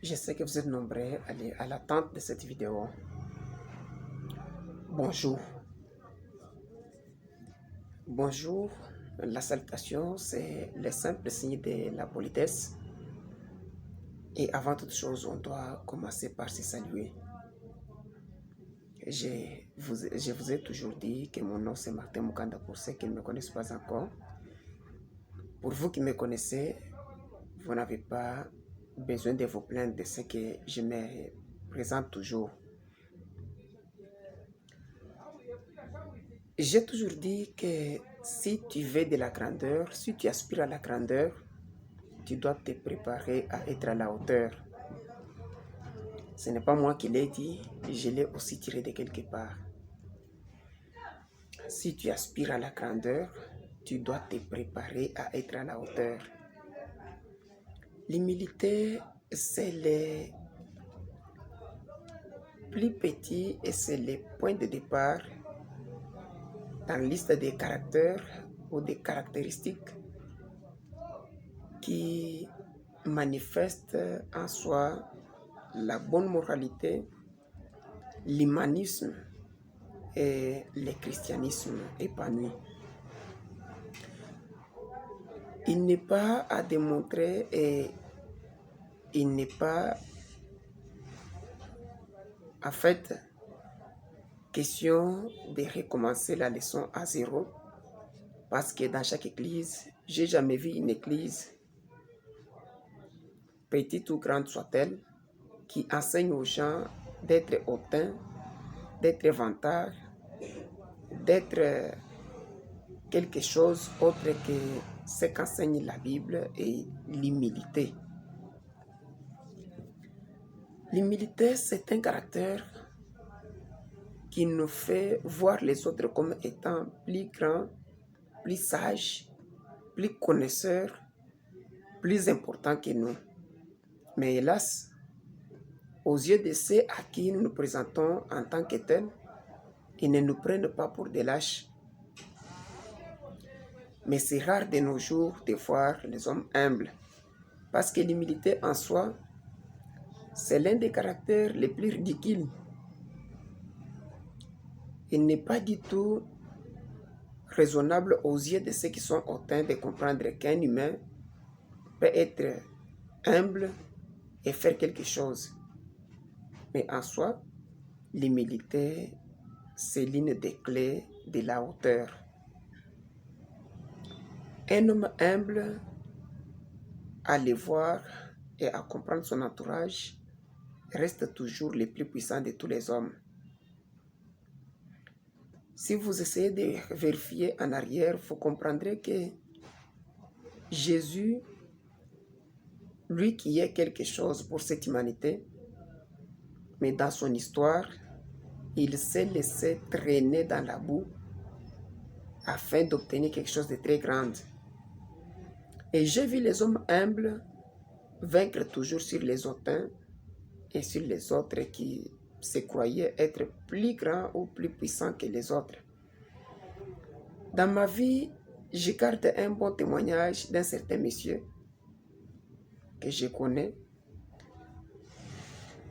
Je sais que vous êtes nombreux à l'attente de cette vidéo. Bonjour. Bonjour. La salutation, c'est le simple signe de la politesse. Et avant toute chose, on doit commencer par se saluer. Je vous ai toujours dit que mon nom c'est Martin Mukanda pour ceux qui ne me connaissent pas encore. Pour vous qui me connaissez, vous n'avez pas besoin de vous plaindre de ce que je me présente toujours. J'ai toujours dit que si tu veux de la grandeur, si tu aspires à la grandeur, tu dois te préparer à être à la hauteur. Ce n'est pas moi qui l'ai dit, je l'ai aussi tiré de quelque part. Si tu aspires à la grandeur, tu dois te préparer à être à la hauteur. L'humilité, c'est le plus petit et c'est le point de départ dans la liste des caractères ou des caractéristiques qui manifestent en soi la bonne moralité, l'humanisme et le christianisme épanoui. Il n'est pas à démontrer et il n'est pas en fait question de recommencer la leçon à zéro parce que dans chaque église, j'ai jamais vu une église, petite ou grande soit-elle, qui enseigne aux gens d'être hautains, d'être vantards, d'être quelque chose autre que ce qu'enseigne la Bible et l'humilité. L'humilité, c'est un caractère qui nous fait voir les autres comme étant plus grands, plus sages, plus connaisseurs, plus importants que nous. Mais hélas, aux yeux de ceux à qui nous nous présentons en tant que tels, ils ne nous prennent pas pour des lâches. Mais c'est rare de nos jours de voir les hommes humbles, parce que l'humilité en soi, c'est l'un des caractères les plus ridicules. Il n'est pas du tout raisonnable aux yeux de ceux qui sont hautains de comprendre qu'un humain peut être humble et faire quelque chose. Mais en soi, l'humilité, c'est l'une des clés de la hauteur. Un homme humble, à le voir et à comprendre son entourage, reste toujours le plus puissant de tous les hommes. Si vous essayez de vérifier en arrière, vous comprendrez que Jésus, lui qui est quelque chose pour cette humanité, mais dans son histoire, il s'est laissé traîner dans la boue afin d'obtenir quelque chose de très grand. Et j'ai vu les hommes humbles vaincre toujours sur les hautains et sur les autres qui se croyaient être plus grands ou plus puissants que les autres. Dans ma vie, je garde un bon témoignage d'un certain monsieur que je connais.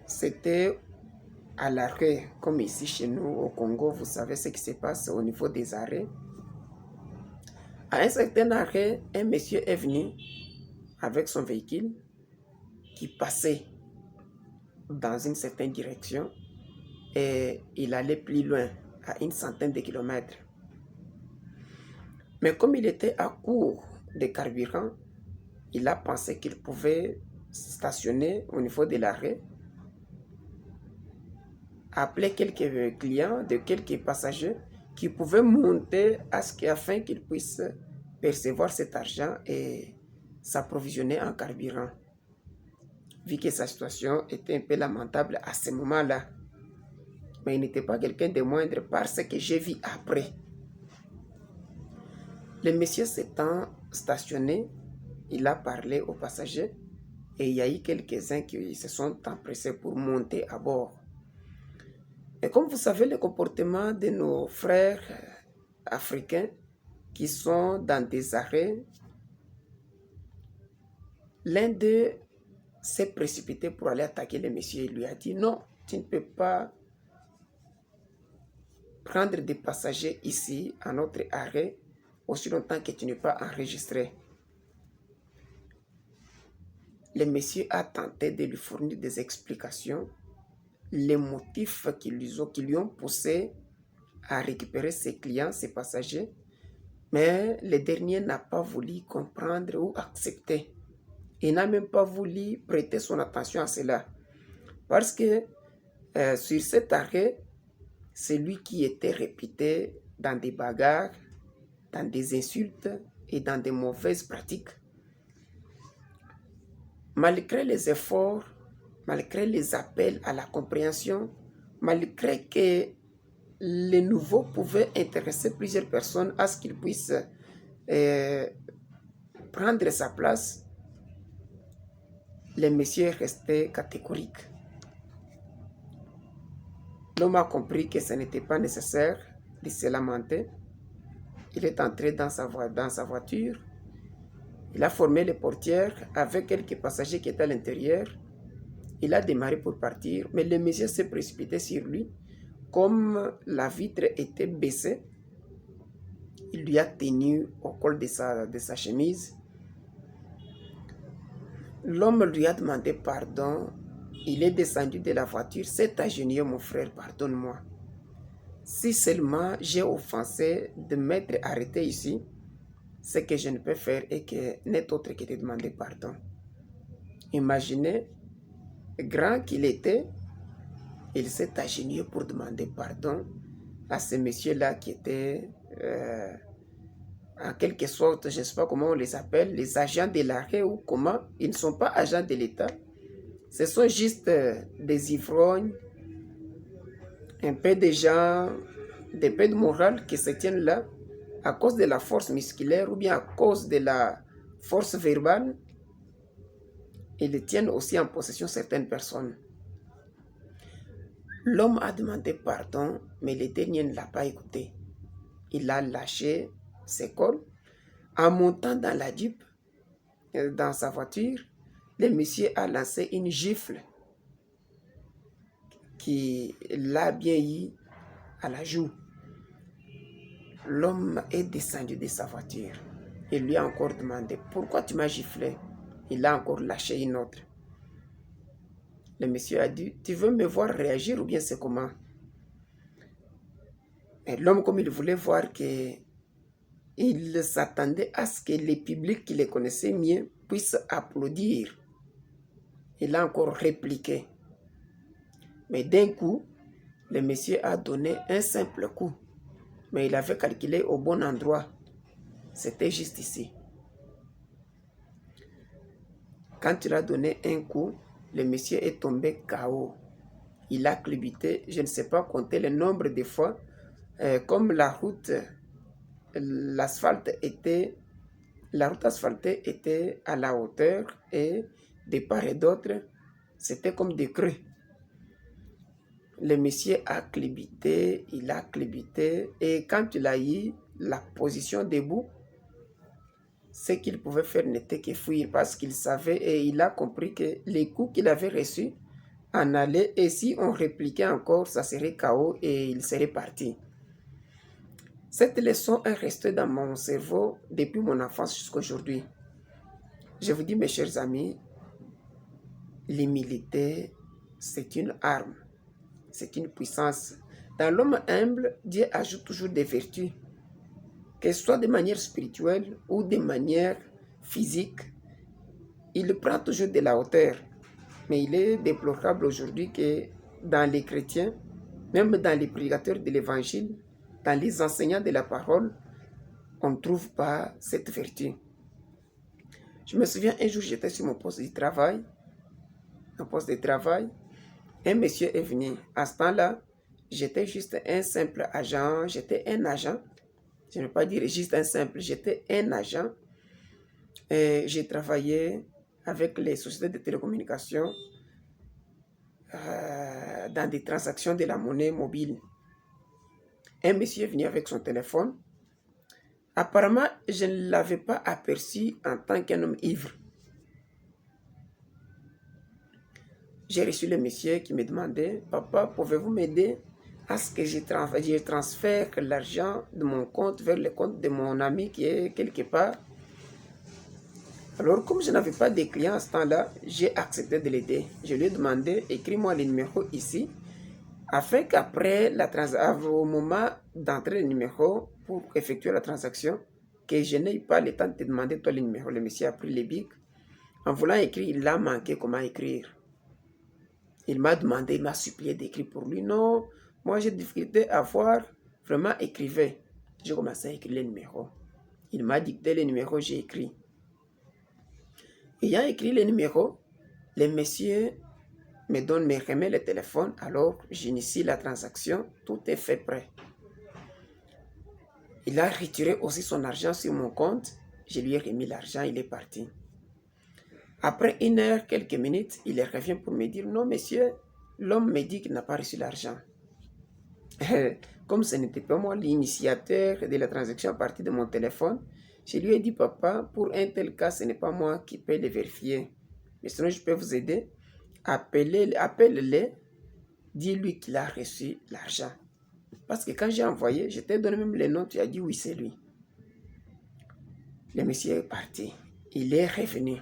C'était à l'arrêt, comme ici chez nous au Congo, vous savez ce qui se passe au niveau des arrêts. À un certain arrêt, un monsieur est venu avec son véhicule qui passait dans une certaine direction et il allait plus loin, à une centaine de kilomètres. Mais comme il était à court de carburant, il a pensé qu'il pouvait stationner au niveau de l'arrêt, appeler quelques clients, de quelques passagers qui pouvaient monter afin qu'ils puissent percevoir cet argent et s'approvisionner en carburant. Vu que sa situation était un peu lamentable à ce moment-là. Mais il n'était pas quelqu'un de moindre parce que j'ai vu après. Le monsieur s'étant stationné, il a parlé aux passagers et il y a eu quelques-uns qui se sont empressés pour monter à bord. Et comme vous savez, le comportement de nos frères africains qui sont dans des arrêts, l'un d'eux s'est précipité pour aller attaquer le monsieur. Il lui a dit non, tu ne peux pas prendre des passagers ici à notre arrêt aussi longtemps que tu n'es pas enregistré. Le monsieur a tenté de lui fournir des explications, les motifs qui lui ont poussé à récupérer ses clients, ses passagers, mais le dernier n'a pas voulu comprendre ou accepter. Il n'a même pas voulu prêter son attention à cela. Parce que sur cet arrêt, c'est lui qui était réputé dans des bagarres, dans des insultes et dans des mauvaises pratiques. Malgré les efforts, malgré les appels à la compréhension, malgré que les nouveaux pouvaient intéresser plusieurs personnes à ce qu'ils puissent prendre sa place, le monsieur restait catégorique. L'homme a compris que ce n'était pas nécessaire de se lamenter. Il est entré dans sa voiture. Il a formé les portières avec quelques passagers qui étaient à l'intérieur. Il a démarré pour partir, mais le monsieur s'est précipité sur lui. Comme la vitre était baissée, il lui a tenu au col de sa chemise. L'homme lui a demandé pardon. Il est descendu de la voiture. C'est agenouillé, mon frère, pardonne-moi. Si seulement j'ai offensé de m'être arrêté ici, ce que je ne peux faire et que n'est autre que de demander pardon. Imaginez, grand qu'il était, il s'est agenouillé pour demander pardon à ce monsieur-là qui était, en quelque sorte, je ne sais pas comment on les appelle, les agents de l'arrêt ou comment. Ils ne sont pas agents de l'État. Ce sont juste des ivrognes, un peu de gens, des peu de morale qui se tiennent là à cause de la force musculaire ou bien à cause de la force verbale. Ils tiennent aussi en possession certaines personnes. L'homme a demandé pardon, mais le dernier ne l'a pas écouté. Il a lâché ses cols. En montant dans la Jeep, dans sa voiture, le monsieur a lancé une gifle qui l'a bien eu à la joue. L'homme est descendu de sa voiture. Il lui a encore demandé « Pourquoi tu m'as giflé ?» Il a encore lâché une autre. Le monsieur a dit « Tu veux me voir réagir ou bien c'est comment ?» Et l'homme, comme il voulait voir que il s'attendait à ce que les publics qui les connaissaient mieux puissent applaudir, il a encore répliqué. Mais d'un coup, le monsieur a donné un simple coup. Mais il avait calculé au bon endroit. C'était juste ici. Quand il a donné un coup, le monsieur est tombé KO. Il a culbuté, je ne sais pas compter le nombre de fois. Comme la route asphaltée était à la hauteur et de part et d'autre, c'était comme des creux. Le monsieur a culbuté, il a culbuté et quand il a eu la position debout, ce qu'il pouvait faire n'était que fuir parce qu'il savait et il a compris que les coups qu'il avait reçus en allaient et si on répliquait encore, ça serait KO et il serait parti. Cette leçon est restée dans mon cerveau depuis mon enfance jusqu'à aujourd'hui. Je vous dis, mes chers amis, l'humilité, c'est une arme, c'est une puissance. Dans l'homme humble, Dieu ajoute toujours des vertus, que ce soit de manière spirituelle ou de manière physique. Il prend toujours de la hauteur. Mais il est déplorable aujourd'hui que dans les chrétiens, même dans les prédicateurs de l'évangile, dans les enseignants de la parole, on ne trouve pas cette vertu. Je me souviens, un jour, j'étais sur mon poste de travail. Un monsieur est venu. À ce temps-là, j'étais juste un simple agent. J'étais un agent. Je ne veux pas dire juste un simple. J'étais un agent. Et j'ai travaillé avec les sociétés de télécommunications dans des transactions de la monnaie mobile. Un monsieur est venu avec son téléphone. Apparemment, je ne l'avais pas aperçu en tant qu'un homme ivre. j'ai reçu le monsieur qui me demandait, papa, pouvez-vous m'aider à ce que je transfère l'argent de mon compte vers le compte de mon ami qui est quelque part. Alors, comme je n'avais pas de clients à ce temps-là, j'ai accepté de l'aider. Je lui ai demandé, écris-moi le numéro ici, afin qu'après, au moment d'entrer le numéro pour effectuer la transaction, que je n'ai pas le temps de te demander toi le numéro. Le monsieur a pris les bics. En voulant écrire, il a manqué comment écrire. Il m'a demandé, il m'a supplié d'écrire pour lui. Non, moi j'ai difficulté à voir. Vraiment, écrivez. J'ai commencé à écrire les numéros. Il m'a dicté les numéros, j'ai écrit. Ayant écrit les numéros, le monsieur me remet le téléphone, alors j'initie la transaction, tout est fait prêt. Il a retiré aussi son argent sur mon compte, je lui ai remis l'argent, il est parti. Après 1 heure, quelques minutes, il revient pour me dire, non monsieur, l'homme me dit qu'il n'a pas reçu l'argent. Comme ce n'était pas moi l'initiateur de la transaction à partir de mon téléphone, je lui ai dit, papa, pour un tel cas, ce n'est pas moi qui peux le vérifier. Mais sinon, je peux vous aider. Appelle-le, dis-lui qu'il a reçu l'argent. Parce que quand j'ai envoyé, je t'ai donné même le nom, tu as dit oui, c'est lui. Le monsieur est parti. Il est revenu.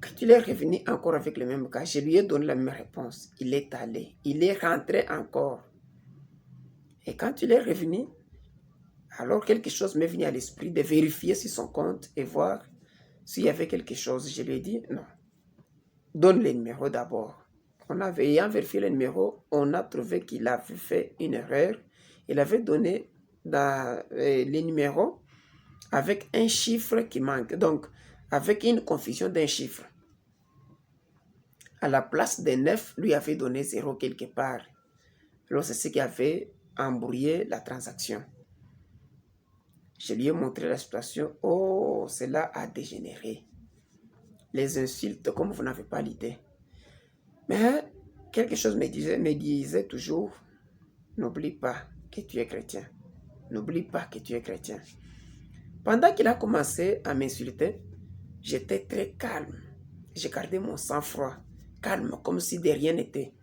Quand il est revenu encore avec le même cas, je lui ai donné la même réponse. Il est allé. Il est rentré encore. Et quand il est revenu, alors quelque chose m'est venu à l'esprit de vérifier sur son compte et voir s'il y avait quelque chose. Je lui ai dit non. Donne le numéro d'abord. Ayant vérifié le numéro, on a trouvé qu'il avait fait une erreur. Il avait donné les numéros avec un chiffre qui manque. Donc, avec une confusion d'un chiffre. À la place de 9, lui avait donné 0 quelque part. Alors, c'est ce qui avait embrouillé la transaction. Je lui ai montré la situation. Oh, cela a dégénéré. Les insultes, comme vous n'avez pas l'idée. Mais quelque chose me disait toujours, n'oublie pas que tu es chrétien. N'oublie pas que tu es chrétien. Pendant qu'il a commencé à m'insulter, j'étais très calme. J'ai gardé mon sang-froid, calme, comme si de rien n'était.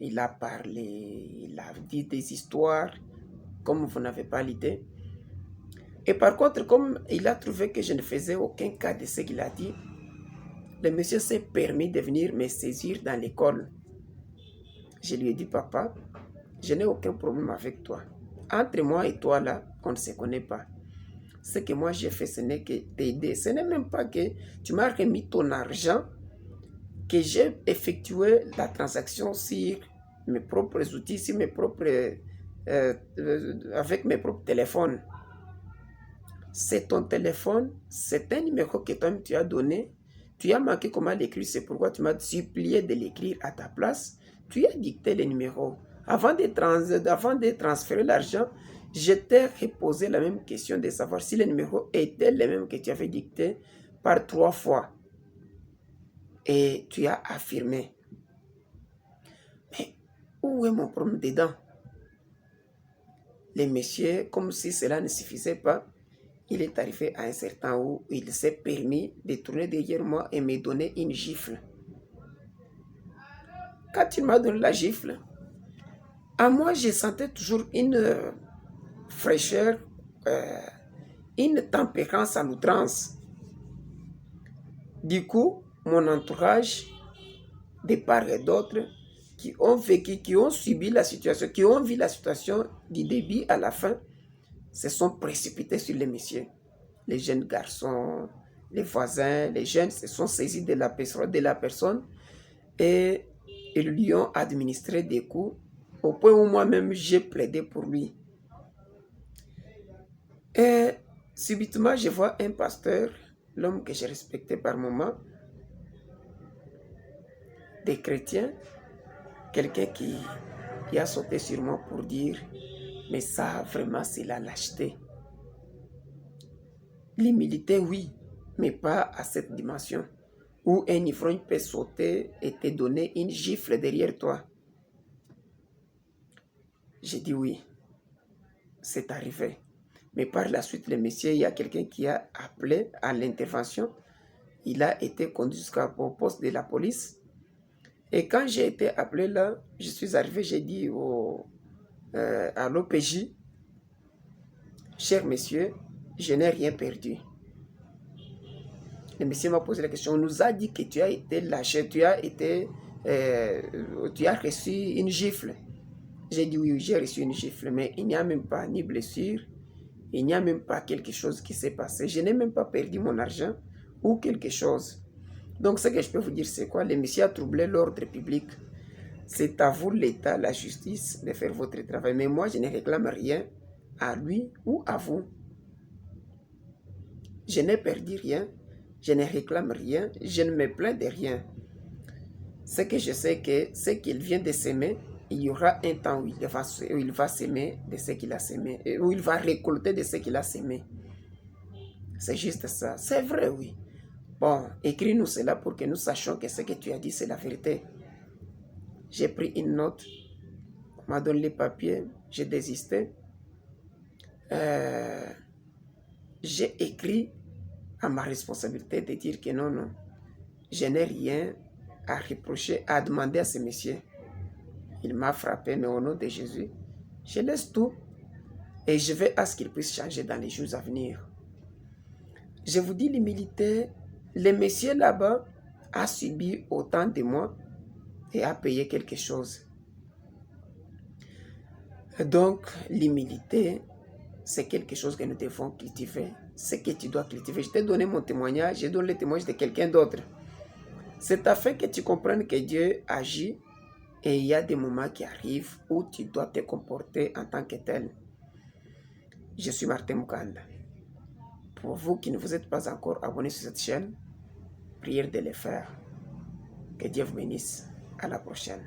Il a parlé, il a dit des histoires, comme vous n'avez pas l'idée. Et par contre, comme il a trouvé que je ne faisais aucun cas de ce qu'il a dit, le monsieur s'est permis de venir me saisir dans l'école. Je lui ai dit, papa, je n'ai aucun problème avec toi. Entre moi et toi, là, on ne se connaît pas. Ce que moi j'ai fait, ce n'est que t'aider. Ce n'est même pas que tu m'as remis ton argent, que j'ai effectué la transaction sur mes propres outils, sur avec mes propres téléphones. C'est ton téléphone, c'est un numéro que toi tu as donné. Tu as manqué comment l'écrire, c'est pourquoi tu m'as supplié de l'écrire à ta place. Tu as dicté les numéros. Avant de transférer l'argent, je t'ai reposé la même question de savoir si les numéros étaient les mêmes que tu avais dictés par 3 fois. Et tu as affirmé. Mais où est mon problème dedans? Les messieurs, comme si cela ne suffisait pas, il est arrivé à un certain où il s'est permis de tourner derrière moi et me donner une gifle. Quand il m'a donné la gifle, à moi, je sentais toujours une fraîcheur, une tempérance à l'outrance. Du coup, mon entourage, de part et d'autre, qui ont vécu, qui ont subi la situation, qui ont vu la situation du début à la fin, se sont précipités sur les messieurs. Les jeunes garçons, les voisins, les jeunes se sont saisis de la personne et ils lui ont administré des coups au point où moi-même j'ai plaidé pour lui. Et subitement, je vois un pasteur, l'homme que j'ai respecté par moment, des chrétiens, quelqu'un qui a sauté sur moi pour dire, mais ça vraiment c'est la lâcheté. L'humilité, oui, mais pas à cette dimension où un ivrogne peut sauter et te donner une gifle derrière toi. J'ai dit oui, c'est arrivé. Mais par la suite, le monsieur, il y a quelqu'un qui a appelé à l'intervention il a été conduit jusqu'au poste de la police. Et quand j'ai été appelé là, je suis arrivé, j'ai dit à l'OPJ, cher monsieur, je n'ai rien perdu. Le monsieur m'a posé la question, on nous a dit que tu as été lâché, tu as reçu une gifle. J'ai dit oui, j'ai reçu une gifle, mais il n'y a même pas ni blessure, il n'y a même pas quelque chose qui s'est passé. Je n'ai même pas perdu mon argent ou quelque chose. Donc ce que je peux vous dire, c'est quoi? Le monsieur a troublé l'ordre public. C'est à vous, l'État, la justice, de faire votre travail. Mais moi, je ne réclame rien à lui ou à vous. Je n'ai perdu rien, je ne réclame rien, je ne me plains de rien. Ce que je sais que ce qu'il vient de s'aimer, il y aura un temps où il va s'aimer de ce qu'il a sémé, où il va récolter de ce qu'il a sémé. C'est juste ça. C'est vrai, oui. Bon, écris-nous cela pour que nous sachions que ce que tu as dit, c'est la vérité. J'ai pris une note, on m'a donné les papiers, j'ai désisté. J'ai écrit à ma responsabilité de dire que non, non, je n'ai rien à reprocher, à demander à ce monsieur. Il m'a frappé, mais au nom de Jésus, je laisse tout et je vais à ce qu'il puisse changer dans les jours à venir. Je vous dis l'humilité, le monsieur là-bas a subi autant de moi et a payé quelque chose. Donc, l'humilité, c'est quelque chose que nous devons cultiver. C'est que tu dois cultiver. Je t'ai donné mon témoignage, je donne le témoignage de quelqu'un d'autre. C'est afin que tu comprennes que Dieu agit et il y a des moments qui arrivent où tu dois te comporter en tant que tel. Je suis Martin Mukanda. Pour vous qui ne vous êtes pas encore abonnés sur cette chaîne, priez de le faire. Que Dieu vous bénisse. À la prochaine.